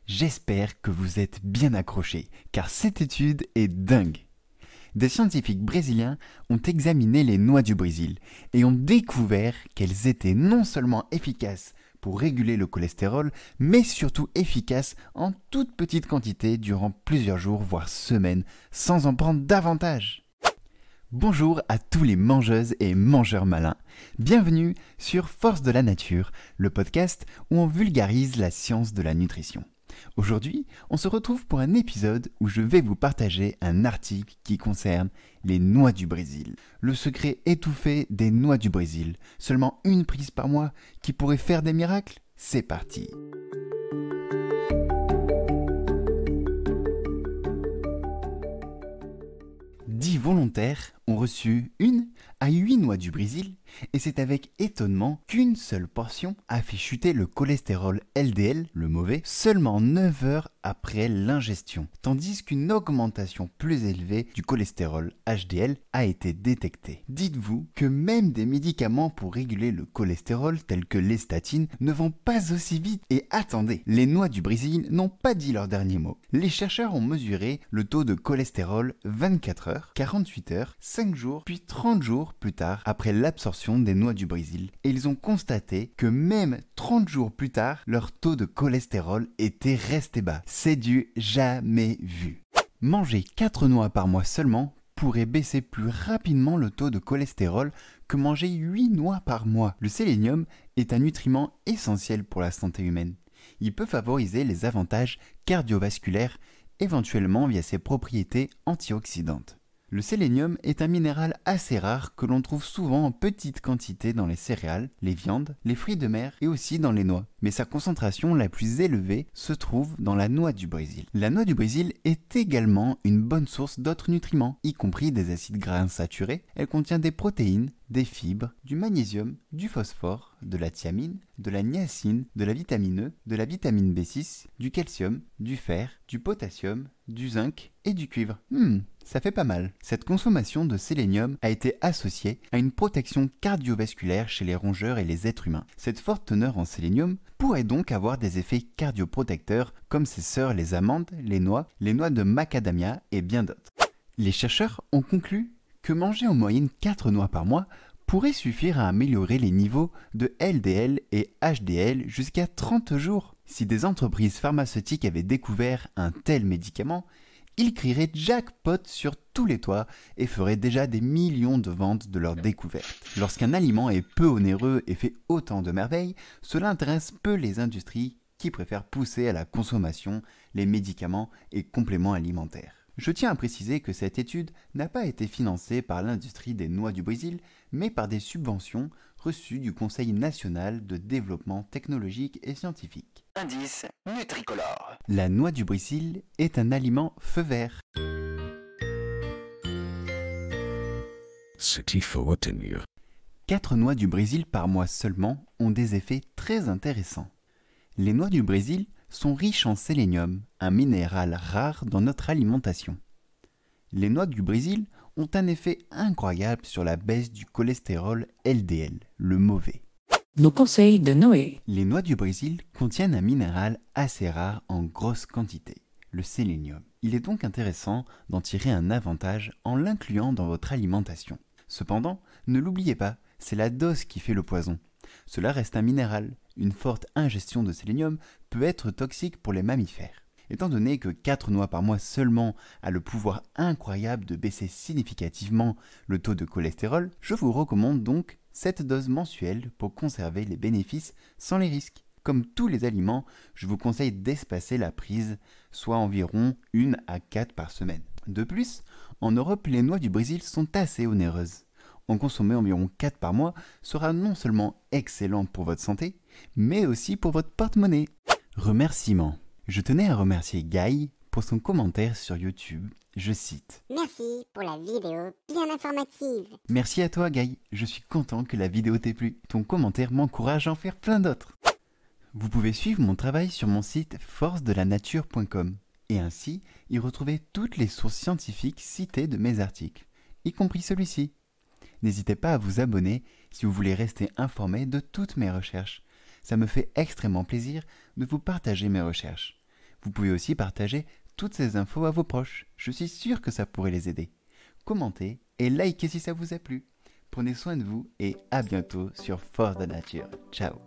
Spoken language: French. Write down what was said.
J'espère que vous êtes bien accrochés, car cette étude est dingue. Des scientifiques brésiliens ont examiné les noix du Brésil et ont découvert qu'elles étaient non seulement efficaces pour réguler le cholestérol, mais surtout efficaces en toute petite quantité durant plusieurs jours, voire semaines, sans en prendre davantage. Bonjour à tous les mangeuses et mangeurs malins. Bienvenue sur Force de la Nature, le podcast où on vulgarise la science de la nutrition. Aujourd'hui, on se retrouve pour un épisode où je vais vous partager un article qui concerne les noix du Brésil. Le secret étouffé des noix du Brésil. Seulement une prise par mois qui pourrait faire des miracles ? C'est parti. 10 volontaires ont reçu 1 à 8 noix du Brésil et c'est avec étonnement qu'une seule portion a fait chuter le cholestérol LDL, le mauvais, seulement 9 heures après l'ingestion, tandis qu'une augmentation plus élevée du cholestérol HDL a été détectée. Dites-vous que même des médicaments pour réguler le cholestérol tels que les statines ne vont pas aussi vite. Et attendez, les noix du Brésil n'ont pas dit leur dernier mot. Les chercheurs ont mesuré le taux de cholestérol 24 heures, 48 heures, 5 jours, puis 30 jours plus tard après l'absorption des noix du Brésil. Et ils ont constaté que même 30 jours plus tard, leur taux de cholestérol était resté bas. C'est du jamais vu. Manger 4 noix par mois seulement pourrait baisser plus rapidement le taux de cholestérol que manger 8 noix par mois. Le sélénium est un nutriment essentiel pour la santé humaine. Il peut favoriser les avantages cardiovasculaires, éventuellement via ses propriétés antioxydantes. Le sélénium est un minéral assez rare que l'on trouve souvent en petite quantité dans les céréales, les viandes, les fruits de mer et aussi dans les noix. Mais sa concentration la plus élevée se trouve dans la noix du Brésil. La noix du Brésil est également une bonne source d'autres nutriments, y compris des acides gras insaturés. Elle contient des protéines, des fibres, du magnésium, du phosphore, de la thiamine, de la niacine, de la vitamine E, de la vitamine B6, du calcium, du fer, du potassium, du zinc et du cuivre. Ça fait pas mal. Cette consommation de sélénium a été associée à une protection cardiovasculaire chez les rongeurs et les êtres humains. Cette forte teneur en sélénium pourrait donc avoir des effets cardioprotecteurs comme ses sœurs les amandes, les noix de macadamia et bien d'autres. Les chercheurs ont conclu que manger en moyenne 4 noix par mois pourrait suffire à améliorer les niveaux de LDL et HDL jusqu'à 30 jours. Si des entreprises pharmaceutiques avaient découvert un tel médicament, ils crieraient jackpot sur tous les toits et feraient déjà des millions de ventes de leur découverte. Lorsqu'un aliment est peu onéreux et fait autant de merveilles, cela intéresse peu les industries qui préfèrent pousser à la consommation les médicaments et compléments alimentaires. Je tiens à préciser que cette étude n'a pas été financée par l'industrie des noix du Brésil, mais par des subventions reçues du Conseil national de développement technologique et scientifique. Indice Nutricolore. La noix du Brésil est un aliment feu vert. Ce qu'il faut retenir. 4 noix du Brésil par mois seulement ont des effets très intéressants. Les noix du Brésil sont riches en sélénium, un minéral rare dans notre alimentation. Les noix du Brésil ont un effet incroyable sur la baisse du cholestérol LDL, le mauvais. Nos conseils de Noé. Les noix du Brésil contiennent un minéral assez rare en grosse quantité, le sélénium. Il est donc intéressant d'en tirer un avantage en l'incluant dans votre alimentation. Cependant, ne l'oubliez pas, c'est la dose qui fait le poison. Cela reste un minéral. Une forte ingestion de sélénium peut être toxique pour les mammifères. Étant donné que 4 noix par mois seulement a le pouvoir incroyable de baisser significativement le taux de cholestérol, je vous recommande donc cette dose mensuelle pour conserver les bénéfices sans les risques. Comme tous les aliments, je vous conseille d'espacer la prise, soit environ 1 à 4 par semaine. De plus, en Europe, les noix du Brésil sont assez onéreuses. En consommer environ 4 par mois sera non seulement excellent pour votre santé, mais aussi pour votre porte-monnaie. Remerciements. Je tenais à remercier Guy pour son commentaire sur YouTube. Je cite. Merci pour la vidéo bien informative. Merci à toi Guy, je suis content que la vidéo t'ait plu. Ton commentaire m'encourage à en faire plein d'autres. Vous pouvez suivre mon travail sur mon site forcedelanature.com et ainsi y retrouver toutes les sources scientifiques citées de mes articles, y compris celui-ci. N'hésitez pas à vous abonner si vous voulez rester informé de toutes mes recherches. Ça me fait extrêmement plaisir de vous partager mes recherches. Vous pouvez aussi partager toutes ces infos à vos proches. Je suis sûr que ça pourrait les aider. Commentez et likez si ça vous a plu. Prenez soin de vous et à bientôt sur Force de Nature. Ciao.